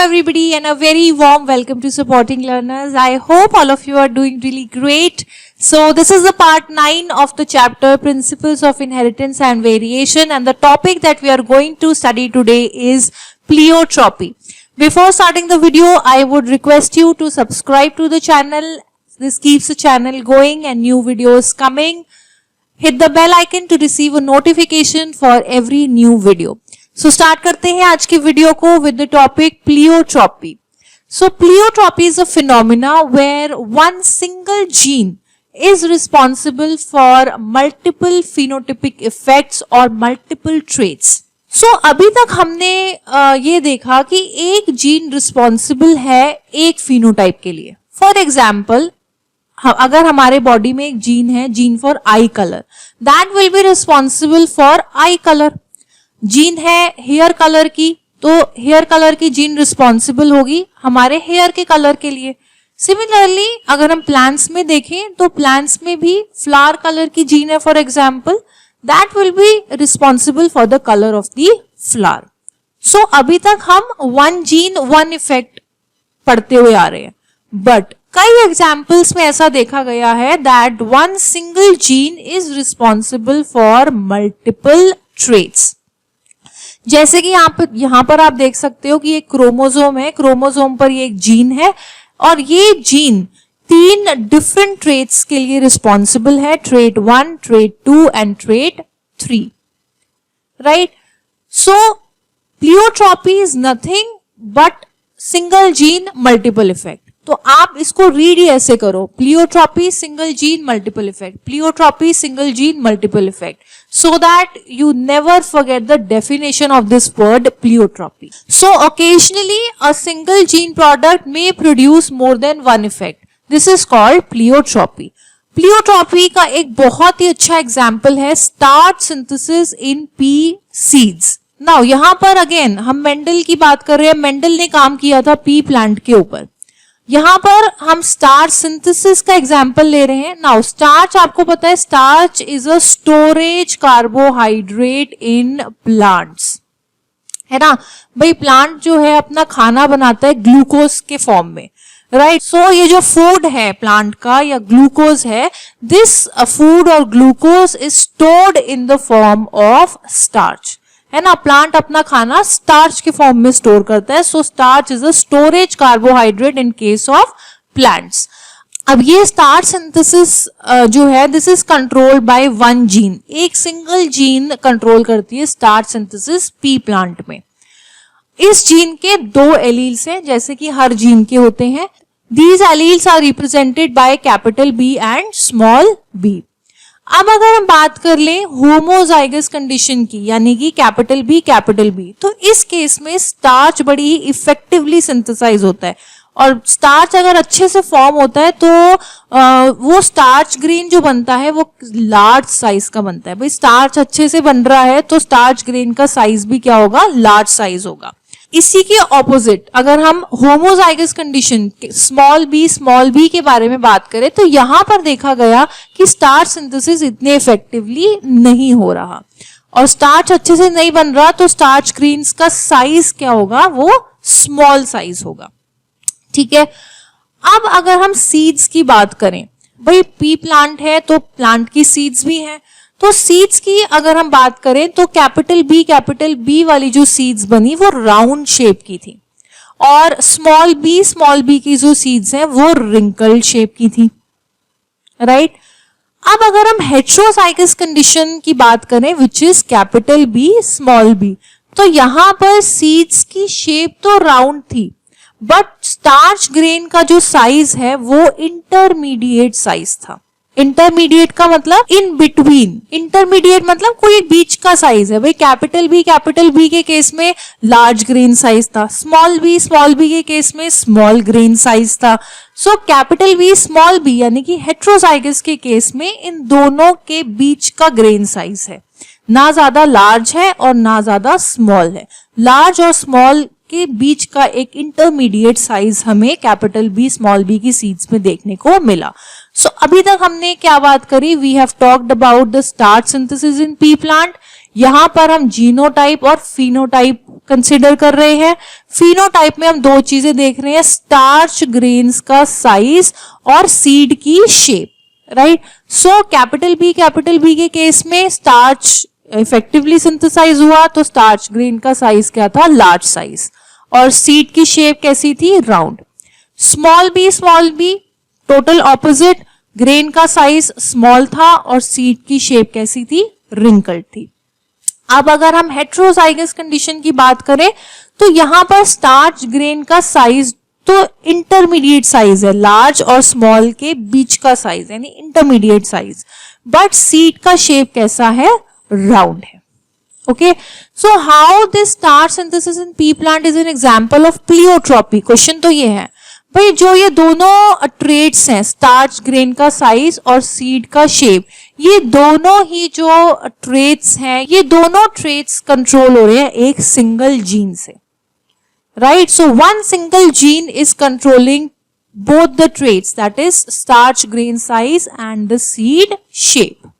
everybody and a very warm welcome to Supporting Learners. I hope all of you are doing really great. So this is the part 9 of the chapter Principles of Inheritance and Variation, and the topic that we are going to study today is pleiotropy. Before starting the video, I would request you to subscribe to the channel. This keeps the channel going and new videos coming. Hit the bell icon to receive a notification for every new video. So start करते हैं आज की video को with the topic pleiotropy. So pleiotropy is a phenomena where one single gene is responsible for multiple phenotypic effects or multiple traits. So अभी तक हमने ये देखा कि एक जीन रिस्पॉन्सिबल है एक फिनोटाइप के लिए. फॉर एग्जाम्पल, अगर हमारे बॉडी में एक जीन है, gene for I colour, that will be responsible for I colour. Gene है हेयर कलर की, तो हेयर कलर की जीन रिस्पॉन्सिबल होगी हमारे हेयर के कलर के लिए. सिमिलरली अगर हम प्लांट्स में देखें तो प्लांट्स में भी फ्लावर कलर की जीन है for example, that will be responsible for the colour of the flower. So अभी तक हम वन जीन वन इफेक्ट पढ़ते हुए आ रहे हैं, बट कई एग्जाम्पल्स में ऐसा देखा गया है that one single gene is responsible for multiple traits. जैसे कि यहाँ पर आप देख सकते हो कि एक क्रोमोसोम है, क्रोमोसोम पर ये एक जीन है और ये जीन 3 डिफरेंट ट्रेट्स के लिए रिस्पॉन्सिबल है, trait 1, trait 2 and trait 3, right. So pleiotropy is nothing but single gene multiple effect. तो आप इसको रीड ही ऐसे करो, pleiotropy single gene multiple effect, pleiotropy single gene multiple effect, so that you never forget the definition of this word pleiotropy. So occasionally a single gene product may produce more than one effect. This is called pleiotropy. Pleiotropy का एक बहुत ही अच्छा example है starch synthesis in pea seeds. Now यहाँ पर again हम Mendel की बात कर रहे हैं. मेंडल ने काम किया था पी प्लांट के ऊपर. यहाँ पर हम स्टार्च सिंथेसिस का एग्जाम्पल ले रहे हैं. नाउ स्टार्च, आपको पता है starch is a storage carbohydrate in plants, है ना भाई. प्लांट जो है अपना खाना बनाता है ग्लूकोज के फॉर्म में, राइट. सो ये जो फूड है प्लांट का या ग्लूकोज है, दिस फूड और glucose is stored in the form of starch, है ना. प्लांट अपना खाना स्टार्च के फॉर्म में स्टोर करता है. So starch is a storage carbohydrate in case of plants. अब ये स्टार्च सिंथेसिस जो है, this is controlled by one gene. एक सिंगल जीन कंट्रोल करती है स्टार्च सिंथेसिस पी प्लांट में. इस जीन के 2 एलील्स हैं, जैसे कि हर जीन के होते हैं. These alleles are represented by capital B and small B. अब अगर हम बात कर लें होमोजाइगस कंडीशन की, यानी कि कैपिटल बी, तो इस केस में स्टार्च बड़ी ही इफेक्टिवली सिंथेसाइज होता है. और स्टार्च अगर अच्छे से फॉर्म होता है तो वो स्टार्च ग्रेन जो बनता है वो लार्ज साइज का बनता है. भाई स्टार्च अच्छे से बन रहा है तो स्टार्च ग्रेन का साइज भी क्या होगा, लार्ज साइज होगा. इसी के ऑपोजिट अगर हम होमोजाइगस कंडीशन स्मॉल बी के बारे में बात करें तो यहां पर देखा गया कि स्टार्च सिंथेसिस इतने इफेक्टिवली नहीं हो रहा और स्टार्च अच्छे से नहीं बन रहा, तो स्टार्च ग्रेन्स का साइज क्या होगा, वो स्मॉल साइज होगा. ठीक है. अब अगर हम सीड्स की बात करें, भाई पी प्लांट है तो प्लांट की सीड्स भी हैं. तो सीड्स की अगर हम बात करें तो कैपिटल बी वाली जो सीड्स बनी वो राउंड शेप की थी और स्मॉल बी की जो सीड्स हैं वो रिंकल्ड शेप की थी, राइट. अब अगर हम हेटेरोजाइगस कंडीशन की बात करें which is capital B small B, तो यहां पर सीड्स की शेप तो राउंड थी बट स्टार्च ग्रेन का जो साइज है वो इंटरमीडिएट साइज था. इंटरमीडिएट का मतलब इन बिटवीन, इंटरमीडिएट मतलब कोई बीच का साइज है. भाई कैपिटल बी के केस में लार्ज ग्रेन साइज था, स्मॉल बी के केस में स्मॉल ग्रेन साइज था. So capital B small B यानी कि हेटेरोजाइगस के केस में इन दोनों के बीच का ग्रेन साइज है, ना ज्यादा लार्ज है और ना ज्यादा स्मॉल है. लार्ज और स्मॉल के बीच का एक इंटरमीडिएट साइज हमें कैपिटल बी स्मॉल बी की सीड्स में देखने को मिला. सो अभी तक हमने क्या बात करी, we have talked about the starch synthesis in pea plant. यहाँ पर हम जीनोटाइप और फिनोटाइप कंसिडर कर रहे हैं। फिनोटाइप में हम दो चीजें देख रहे हैं, स्टार्च ग्रेन्स का साइज और सीड की shape, right. So capital B के केस में स्टार्च इफेक्टिवली सिंथेसाइज हुआ तो स्टार्च ग्रेन का साइज क्या था, लार्ज साइज, और सीड की शेप कैसी थी, round. Small B total opposite, grain का साइज स्मॉल था और सीड की शेप कैसी थी, रिंकल्ड थी। अब अगर हम हेट्रोजाइगस कंडीशन की बात करें तो यहां पर स्टार्च ग्रेन का साइज तो इंटरमीडिएट साइज है, लार्ज और स्मॉल के बीच का साइज यानी इंटरमीडिएट साइज, बट सीड का शेप कैसा है, राउंड है। Okay, so how this starch synthesis in pea plant is an example of pleiotropy. Question तो ये है भाई, जो ये दोनों ट्रेट्स हैं, स्टार्च ग्रेन का साइज और सीड का शेप, ये दोनों ही जो ट्रेट्स हैं, ये दोनों ट्रेट्स कंट्रोल हो रहे हैं एक सिंगल जीन से, right. So one single gene is controlling both the traits, that is starch grain size and the seed shape.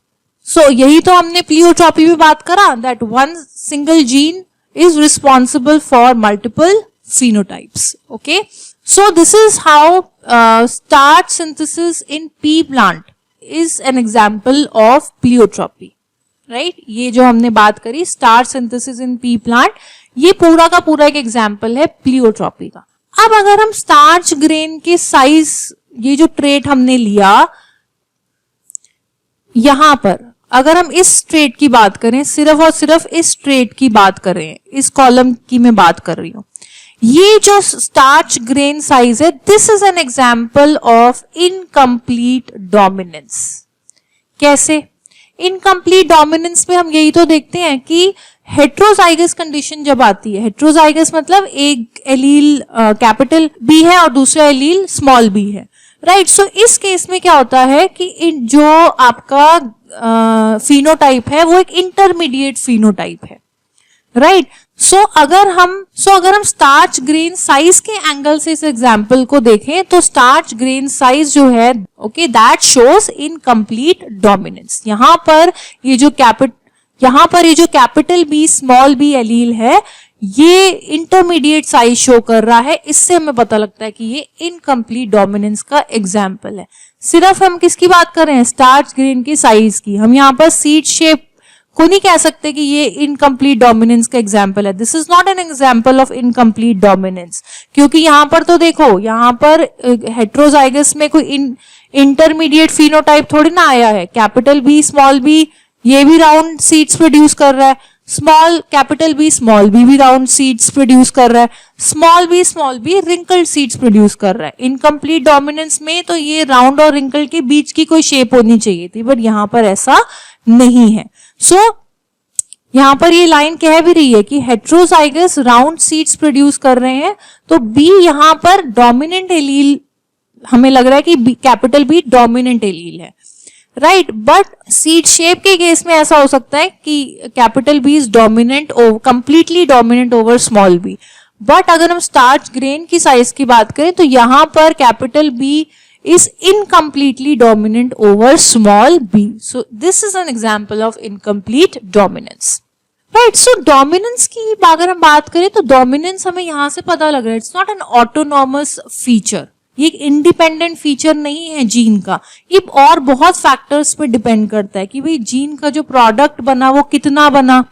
So यही तो हमने प्लियोट्रॉपी में बात करा, that one single gene is responsible for multiple phenotypes. Okay, so this is how starch synthesis in pea plant is an example of pleiotropy, right? ये जो हमने बात करी starch synthesis in pea plant, ये पूरा का पूरा एक एग्जाम्पल है प्लियोट्रॉपी का। अब अगर हम स्टार्च ग्रेन के साइज, ये जो ट्रेट हमने लिया, यहां पर अगर हम इस ट्रेट की बात करें, सिर्फ और सिर्फ इस ट्रेट की बात करें, इस कॉलम की मैं बात कर रही हूं, ये जो स्टार्च ग्रेन साइज है, this is an example of incomplete dominance. कैसे इनकम्प्लीट डोमिनेंस में हम यही तो देखते हैं कि हेट्रोजाइगस कंडीशन जब आती है, हेट्रोजाइगस मतलब एक एलील कैपिटल बी है और दूसरा एलील स्मॉल बी है, राइट। सो इस केस में क्या होता है कि जो आपका फिनोटाइप है वो एक इंटरमीडिएट फिनोटाइप है, राइट। सो अगर हम स्टार्च ग्रेन साइज के एंगल से इस एग्जाम्पल को देखें तो स्टार्च ग्रेन साइज जो है, okay, that shows incomplete dominance. यहां पर ये जो capital B small B allele है, ये इंटरमीडिएट साइज शो कर रहा है, इससे हमें पता लगता है कि ये इनकम्प्लीट डोमिनेंस का एग्जाम्पल है। सिर्फ हम किसकी बात कर रहे हैं, स्टार्च ग्रेन की साइज की। हम यहाँ पर सीड शेप को नहीं कह सकते कि ये इनकम्प्लीट डोमिनेंस का एग्जाम्पल है। This is not an example of incomplete dominance, क्योंकि यहाँ पर तो देखो, यहाँ पर हेट्रोजाइगस में कोई इंटरमीडिएट फिनोटाइप थोड़ी ना आया है। कैपिटल बी स्मॉल बी ये भी राउंड सीड्स प्रोड्यूस कर रहा है, कैपिटल बी स्मॉल बी भी राउंड सीड्स प्रोड्यूस कर रहा है, small B wrinkled seeds produce कर रहा है। इनकम्प्लीट डोमिनेंस में तो ये राउंड और रिंकल्ड के बीच की कोई शेप होनी चाहिए थी, बट यहाँ पर ऐसा नहीं है। सो यहाँ पर ये लाइन कह भी रही है कि हेट्रोजाइगस राउंड सीड्स प्रोड्यूस कर रहे हैं, तो बी यहाँ पर डोमिनेंट एलील, हमें लग रहा है कि कैपिटल बी डोमिनेंट एलील है, राइट। बट सीड शेप के केस में ऐसा हो सकता है कि capital B is dominant, completely dominant over small B. But अगर हम स्टार्च ग्रेन की साइज की बात करें तो यहां पर capital B is incompletely dominant over small b. So this is an example of incomplete dominance. Right, so dominance की अगर हम बात करें तो dominance हमें यहाँ से पता लग रहा है, it's not an autonomous feature. ये एक इंडिपेंडेंट फीचर नहीं है जीन का, ये और बहुत फैक्टर्स पे डिपेंड करता है कि भाई जीन का जो प्रोडक्ट बना वो कितना बना,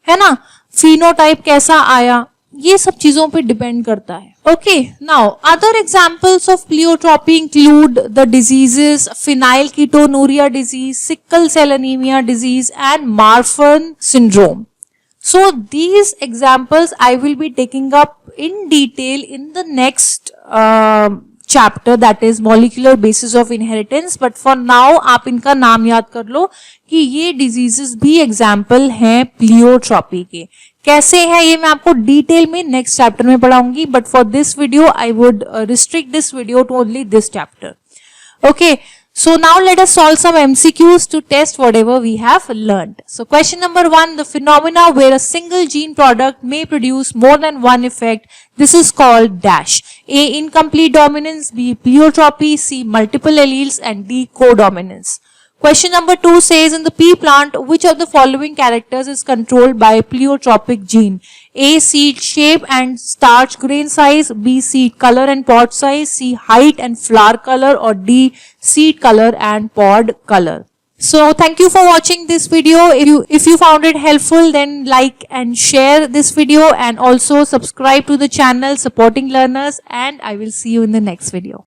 है ना, फिनोटाइप कैसा आया, ये सब चीजों पे डिपेंड करता है। Okay, now other examples of pleiotropy include the diseases phenylketonuria disease, sickle cell anaemia disease and Marfan syndrome. So these examples I will be taking up in detail in the next chapter, that is molecular basis of inheritance, but for now आप इनका नाम याद कर लो कि ये diseases भी example हैं pleiotropy के। कैसे है ये मैं आपको डिटेल में नेक्स्ट चैप्टर में पढ़ाऊंगी, but for this video I would restrict this video to only this chapter. Okay, so now let us solve some MCQs to test whatever we have learned. So question number 1, the phenomena where a single gene product may produce more than one effect, this is called dash. A, incomplete dominance, B, pleiotropy, C, multiple alleles, and D, codominance. Question number 2 says, in the pea plant, which of the following characters is controlled by pleiotropic gene? A. Seed shape and starch grain size. B. Seed color and pod size. C. Height and flower color. Or D. Seed color and pod color. So thank you for watching this video. If you found it helpful, then like and share this video, and also subscribe to the channel Supporting Learners, and I will see you in the next video.